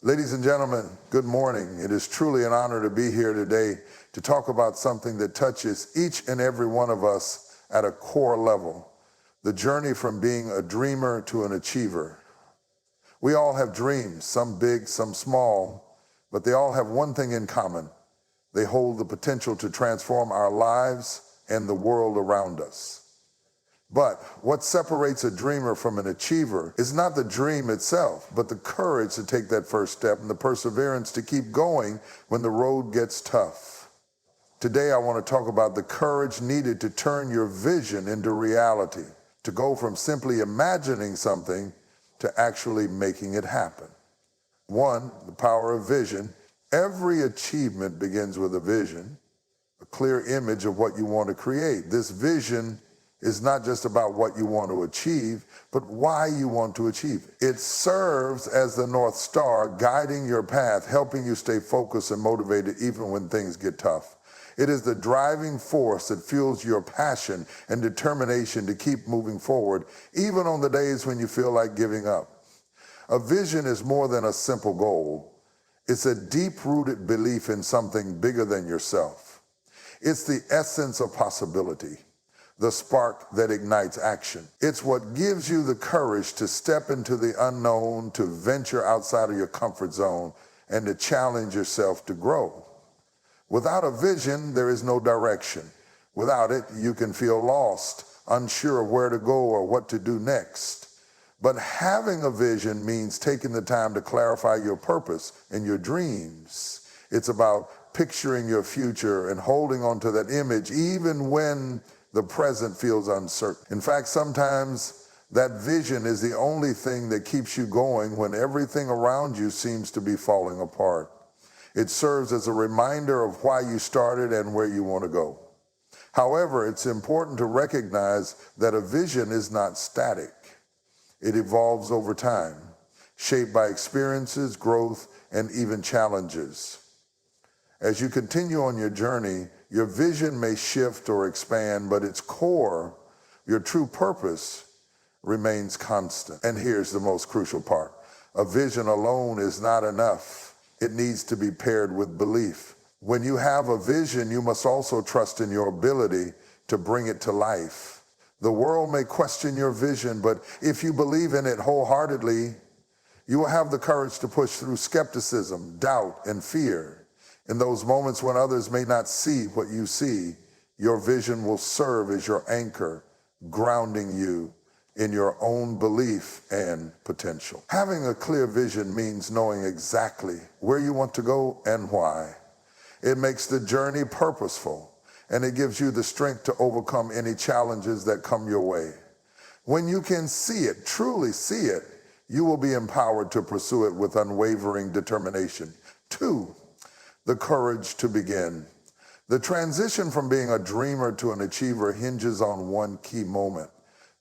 Ladies and gentlemen, good morning. It is truly an honor to be here today to talk about something that touches each and every one of us at a core level, the journey from being a dreamer to an achiever. We all have dreams, some big, some small, but they all have one thing in common. They hold the potential to transform our lives and the world around us. But what separates a dreamer from an achiever is not the dream itself, but the courage to take that first step and the perseverance to keep going when the road gets tough. Today, I want to talk about the courage needed to turn your vision into reality, to go from simply imagining something to actually making it happen. One, the power of vision. Every achievement begins with a vision, a clear image of what you want to create. This vision is not just about what you want to achieve, but why you want to achieve it. It serves as the North Star, guiding your path, helping you stay focused and motivated even when things get tough. It is the driving force that fuels your passion and determination to keep moving forward, even on the days when you feel like giving up. A vision is more than a simple goal. It's a deep-rooted belief in something bigger than yourself. It's the essence of possibility, the spark that ignites action. It's what gives you the courage to step into the unknown, to venture outside of your comfort zone, and to challenge yourself to grow. Without a vision, there is no direction. Without it, you can feel lost, unsure of where to go or what to do next. But having a vision means taking the time to clarify your purpose and your dreams. It's about picturing your future and holding on to that image even when the present feels uncertain. In fact, sometimes that vision is the only thing that keeps you going when everything around you seems to be falling apart. It serves as a reminder of why you started and where you want to go. However, it's important to recognize that a vision is not static. It evolves over time, shaped by experiences, growth, and even challenges. As you continue on your journey, your vision may shift or expand, but its core, your true purpose, remains constant. And here's the most crucial part. A vision alone is not enough. It needs to be paired with belief. When you have a vision, you must also trust in your ability to bring it to life. The world may question your vision, but if you believe in it wholeheartedly, you will have the courage to push through skepticism, doubt, and fear. In those moments when others may not see what you see, your vision will serve as your anchor, grounding you in your own belief and potential. Having a clear vision means knowing exactly where you want to go and why. It makes the journey purposeful, and it gives you the strength to overcome any challenges that come your way. When you can see it, truly see it, you will be empowered to pursue it with unwavering determination. 2, the courage to begin. The transition from being a dreamer to an achiever hinges on one key moment,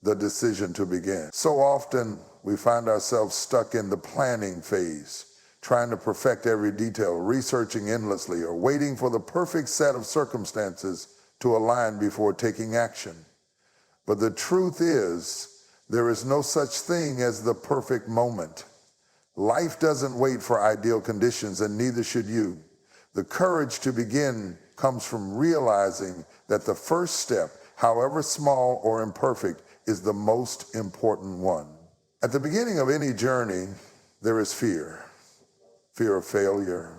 the decision to begin. So often we find ourselves stuck in the planning phase, trying to perfect every detail, researching endlessly, or waiting for the perfect set of circumstances to align before taking action. But the truth is, there is no such thing as the perfect moment. Life doesn't wait for ideal conditions, and neither should you. The courage to begin comes from realizing that the first step, however small or imperfect, is the most important one. At the beginning of any journey, there is fear. Fear of failure,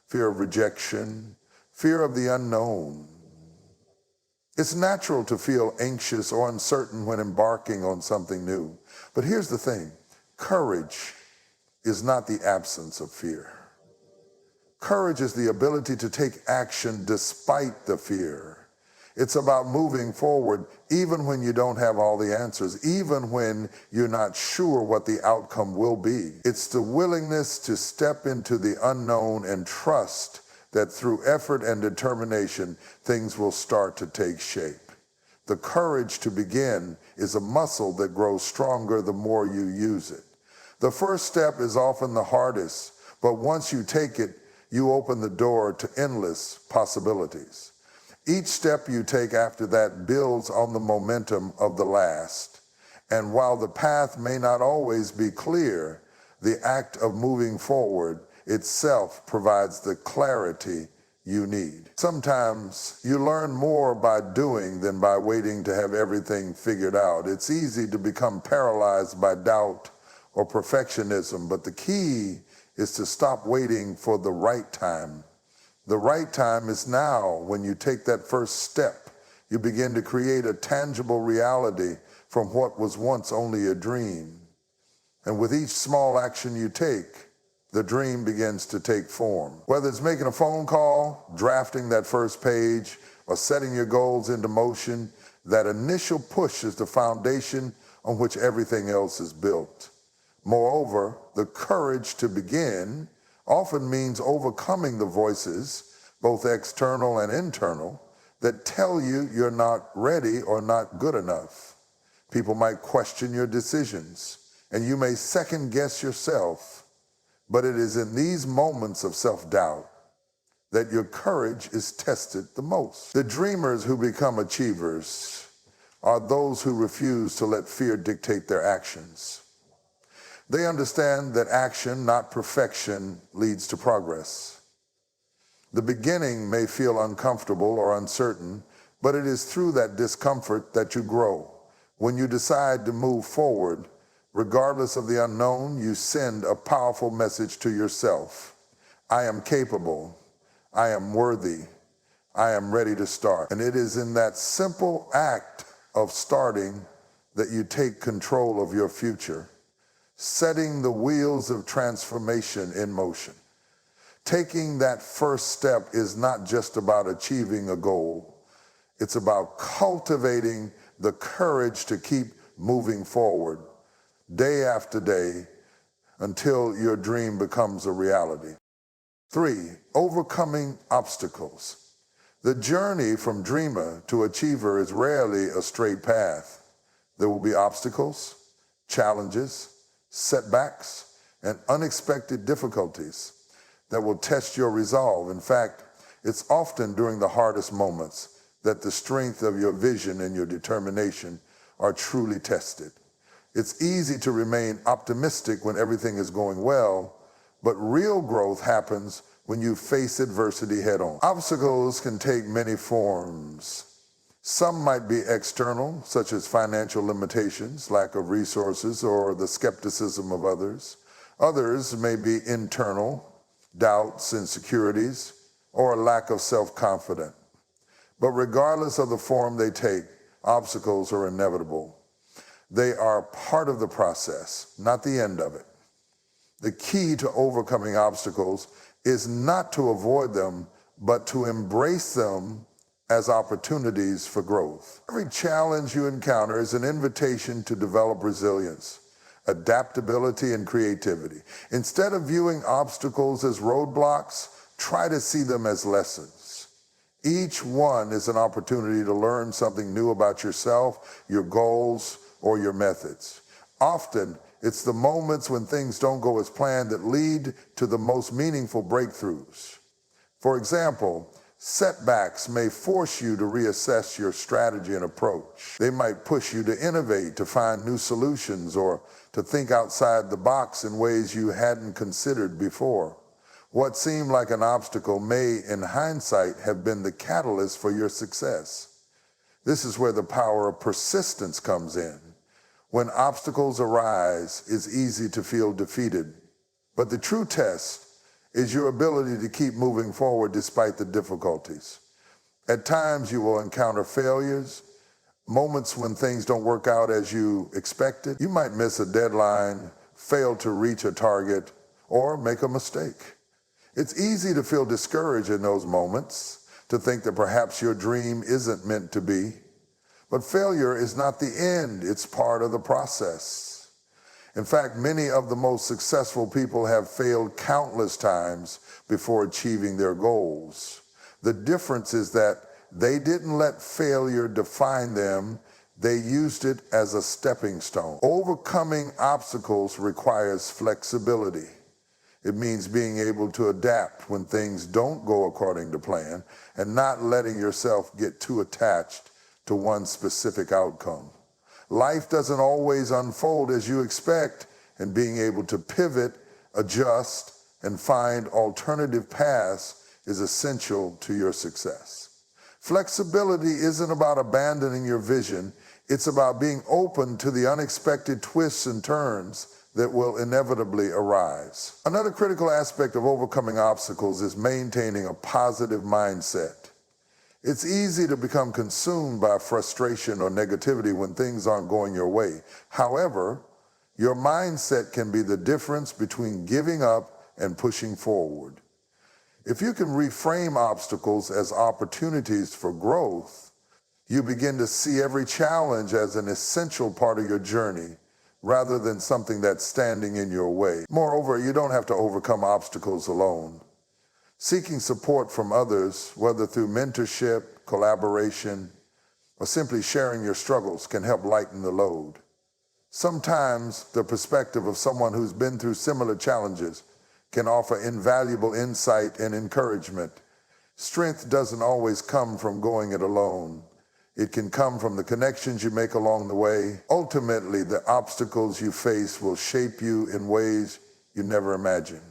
fear of rejection, fear of the unknown. It's natural to feel anxious or uncertain when embarking on something new. But here's the thing, courage is not the absence of fear. Courage is the ability to take action despite the fear. It's about moving forward even when you don't have all the answers, even when you're not sure what the outcome will be. It's the willingness to step into the unknown and trust that through effort and determination, things will start to take shape. The courage to begin is a muscle that grows stronger the more you use it. The first step is often the hardest, but once you take it, you open the door to endless possibilities. Each step you take after that builds on the momentum of the last. And while the path may not always be clear, The act of moving forward itself provides the clarity you need. Sometimes you learn more by doing than by waiting to have everything figured out. It's easy to become paralyzed by doubt or perfectionism, but the key is to stop waiting for the right time. The right time is now. When you take that first step, you begin to create a tangible reality from what was once only a dream. And with each small action you take, the dream begins to take form. Whether it's making a phone call, drafting that first page, or setting your goals into motion, that initial push is the foundation on which everything else is built. Moreover, the courage to begin often means overcoming the voices, both external and internal, that tell you you're not ready or not good enough. People might question your decisions, and you may second guess yourself. But it is in these moments of self-doubt that your courage is tested the most. The dreamers who become achievers are those who refuse to let fear dictate their actions. They understand that action, not perfection, leads to progress. The beginning may feel uncomfortable or uncertain, but it is through that discomfort that you grow. When you decide to move forward, regardless of the unknown, you send a powerful message to yourself. I am capable. I am worthy. I am ready to start. And it is in that simple act of starting that you take control of your future, setting the wheels of transformation in motion. Taking that first step is not just about achieving a goal. It's about cultivating the courage to keep moving forward, day after day, until your dream becomes a reality. 3, overcoming obstacles. The journey from dreamer to achiever is rarely a straight path. There will be obstacles, challenges, setbacks, and unexpected difficulties that will test your resolve. In fact, it's often during the hardest moments that the strength of your vision and your determination are truly tested. It's easy to remain optimistic when everything is going well, but real growth happens when you face adversity head on. Obstacles can take many forms. Some might be external, such as financial limitations, lack of resources, or the skepticism of others. Others may be internal, doubts, insecurities, or a lack of self-confidence. But regardless of the form they take, obstacles are inevitable. They are part of the process, not the end of it. The key to overcoming obstacles is not to avoid them, but to embrace them as opportunities for growth. Every challenge you encounter is an invitation to develop resilience, adaptability, and creativity. Instead of viewing obstacles as roadblocks, try to see them as lessons. Each one is an opportunity to learn something new about yourself, your goals, or your methods. Often, it's the moments when things don't go as planned that lead to the most meaningful breakthroughs. For example, setbacks may force you to reassess your strategy and approach. They might push you to innovate, to find new solutions, or to think outside the box in ways you hadn't considered before. What seemed like an obstacle may, in hindsight, have been the catalyst for your success. This is where the power of persistence comes in. When obstacles arise, it's easy to feel defeated. But the true test is your ability to keep moving forward despite the difficulties. At times you will encounter failures, moments when things don't work out as you expected. You might miss a deadline, fail to reach a target, or make a mistake. It's easy to feel discouraged in those moments, to think that perhaps your dream isn't meant to be. But failure is not the end, it's part of the process. In fact, many of the most successful people have failed countless times before achieving their goals. The difference is that they didn't let failure define them, they used it as a stepping stone. Overcoming obstacles requires flexibility. It means being able to adapt when things don't go according to plan and not letting yourself get too attached to one specific outcome. Life doesn't always unfold as you expect, and being able to pivot, adjust, and find alternative paths is essential to your success. Flexibility isn't about abandoning your vision, it's about being open to the unexpected twists and turns that will inevitably arise. Another critical aspect of overcoming obstacles is maintaining a positive mindset. It's easy to become consumed by frustration or negativity when things aren't going your way. However, your mindset can be the difference between giving up and pushing forward. If you can reframe obstacles as opportunities for growth, you begin to see every challenge as an essential part of your journey rather than something that's standing in your way. Moreover, you don't have to overcome obstacles alone. Seeking support from others, whether through mentorship, collaboration, or simply sharing your struggles, can help lighten the load. Sometimes the perspective of someone who's been through similar challenges can offer invaluable insight and encouragement. Strength doesn't always come from going it alone. It can come from the connections you make along the way. Ultimately, the obstacles you face will shape you in ways you never imagined.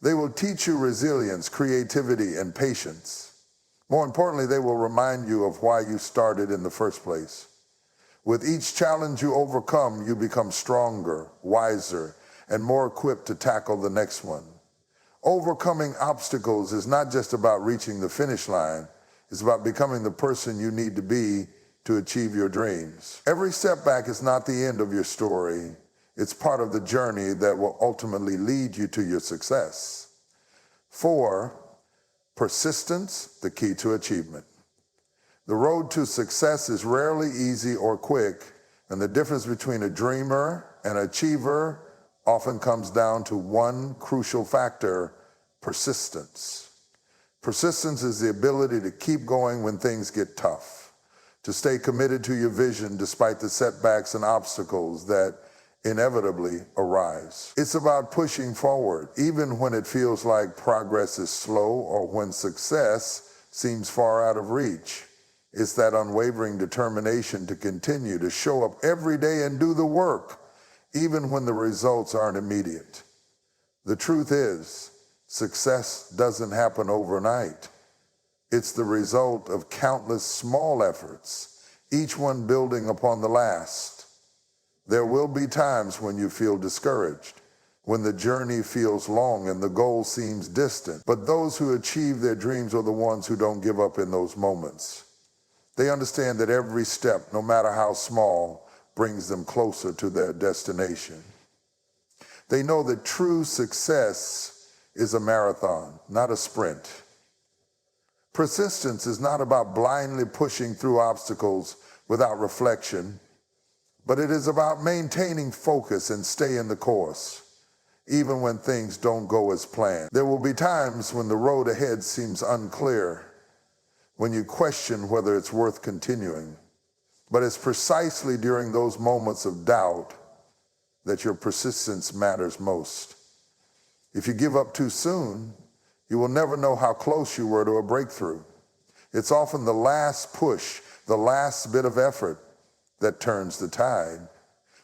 They will teach you resilience, creativity, and patience. More importantly, they will remind you of why you started in the first place. With each challenge you overcome, you become stronger, wiser, and more equipped to tackle the next one. Overcoming obstacles is not just about reaching the finish line. It's about becoming the person you need to be to achieve your dreams. Every setback is not the end of your story. It's part of the journey that will ultimately lead you to your success. 4, persistence, the key to achievement. The road to success is rarely easy or quick, and the difference between a dreamer and an achiever often comes down to one crucial factor: persistence. Persistence is the ability to keep going when things get tough, to stay committed to your vision despite the setbacks and obstacles that inevitably arise. It's about pushing forward, even when it feels like progress is slow or when success seems far out of reach. It's that unwavering determination to continue to show up every day and do the work, even when the results aren't immediate. The truth is, success doesn't happen overnight. It's the result of countless small efforts, each one building upon the last. There will be times when you feel discouraged, when the journey feels long and the goal seems distant. But those who achieve their dreams are the ones who don't give up in those moments. They understand that every step, no matter how small, brings them closer to their destination. They know that true success is a marathon, not a sprint. Persistence is not about blindly pushing through obstacles without reflection, but it is about maintaining focus and staying the course, even when things don't go as planned. There will be times when the road ahead seems unclear, when you question whether it's worth continuing. But it's precisely during those moments of doubt that your persistence matters most. If you give up too soon, you will never know how close you were to a breakthrough. It's often the last push, the last bit of effort that turns the tide.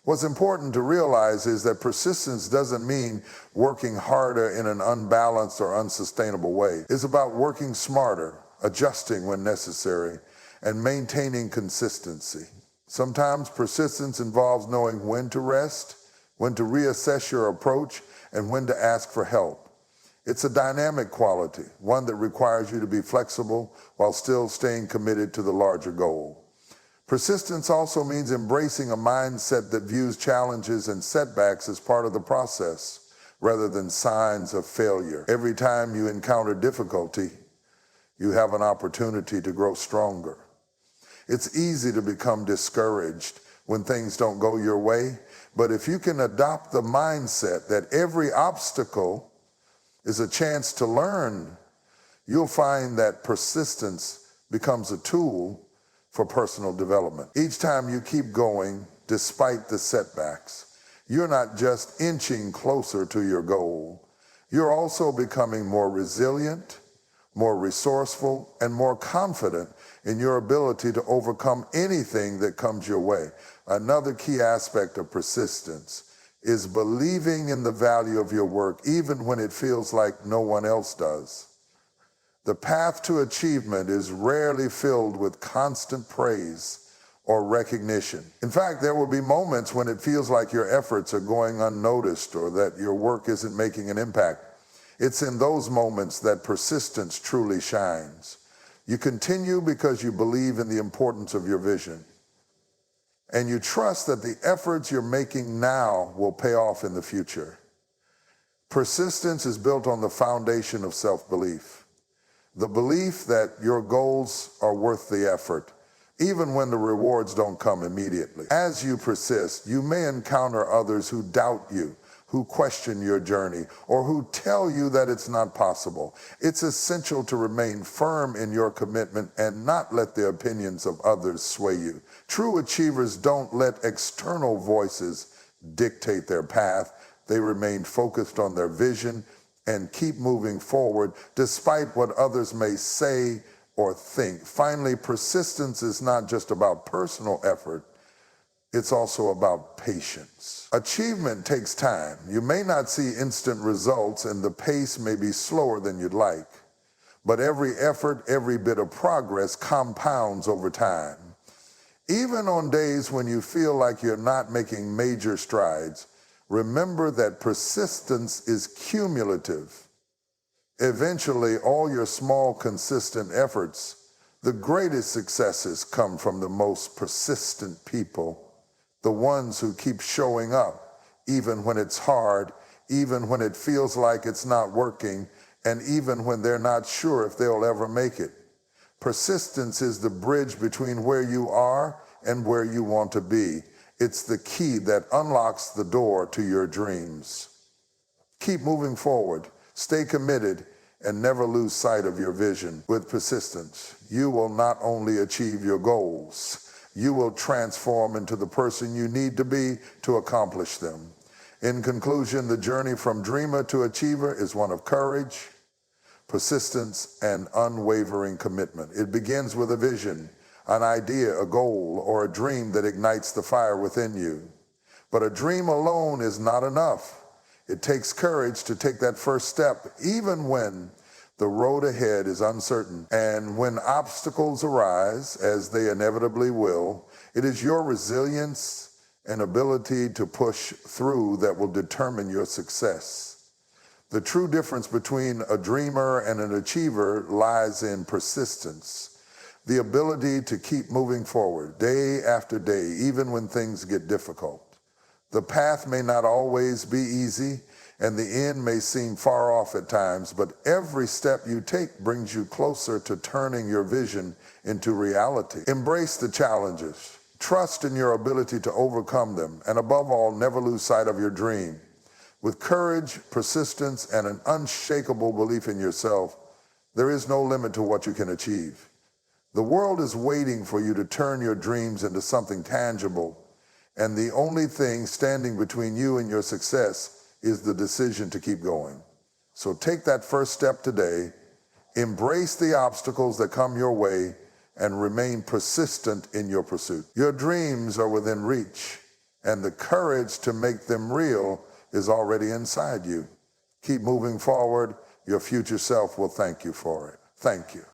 What's important to realize is that persistence doesn't mean working harder in an unbalanced or unsustainable way. It's about working smarter, adjusting when necessary, and maintaining consistency. Sometimes persistence involves knowing when to rest, when to reassess your approach, and when to ask for help. It's a dynamic quality, one that requires you to be flexible while still staying committed to the larger goal. Persistence also means embracing a mindset that views challenges and setbacks as part of the process, rather than signs of failure. Every time you encounter difficulty, you have an opportunity to grow stronger. It's easy to become discouraged when things don't go your way, but if you can adopt the mindset that every obstacle is a chance to learn, you'll find that persistence becomes a tool for personal development. Each time you keep going, despite the setbacks, you're not just inching closer to your goal, you're also becoming more resilient, more resourceful, and more confident in your ability to overcome anything that comes your way. Another key aspect of persistence is believing in the value of your work even when it feels like no one else does. The path to achievement is rarely filled with constant praise or recognition. In fact, there will be moments when it feels like your efforts are going unnoticed or that your work isn't making an impact. It's in those moments that persistence truly shines. You continue because you believe in the importance of your vision, and you trust that the efforts you're making now will pay off in the future. Persistence is built on the foundation of self-belief. The belief that your goals are worth the effort, even when the rewards don't come immediately. As you persist, you may encounter others who doubt you, who question your journey, or who tell you that it's not possible. It's essential to remain firm in your commitment and not let the opinions of others sway you. True achievers don't let external voices dictate their path. They remain focused on their vision and keep moving forward despite what others may say or think. Finally, persistence is not just about personal effort, it's also about patience. Achievement takes time. You may not see instant results and the pace may be slower than you'd like, but every effort, every bit of progress compounds over time. Even on days when you feel like you're not making major strides, remember that persistence is cumulative. Eventually, all your small, consistent efforts, the greatest successes come from the most persistent people, the ones who keep showing up, even when it's hard, even when it feels like it's not working, and even when they're not sure if they'll ever make it. Persistence is the bridge between where you are and where you want to be. It's the key that unlocks the door to your dreams. Keep moving forward, stay committed, and never lose sight of your vision. With persistence, you will not only achieve your goals, you will transform into the person you need to be to accomplish them. In conclusion, the journey from dreamer to achiever is one of courage, persistence, and unwavering commitment. It begins with a vision, an idea, a goal, or a dream that ignites the fire within you. But a dream alone is not enough. It takes courage to take that first step, even when the road ahead is uncertain. And when obstacles arise, as they inevitably will, it is your resilience and ability to push through that will determine your success. The true difference between a dreamer and an achiever lies in persistence. The ability to keep moving forward day after day, even when things get difficult. The path may not always be easy, and the end may seem far off at times, but every step you take brings you closer to turning your vision into reality. Embrace the challenges. Trust in your ability to overcome them, and above all, never lose sight of your dream. With courage, persistence, and an unshakable belief in yourself, there is no limit to what you can achieve. The world is waiting for you to turn your dreams into something tangible, and the only thing standing between you and your success is the decision to keep going. So take that first step today, embrace the obstacles that come your way, and remain persistent in your pursuit. Your dreams are within reach, and the courage to make them real is already inside you. Keep moving forward. Your future self will thank you for it. Thank you.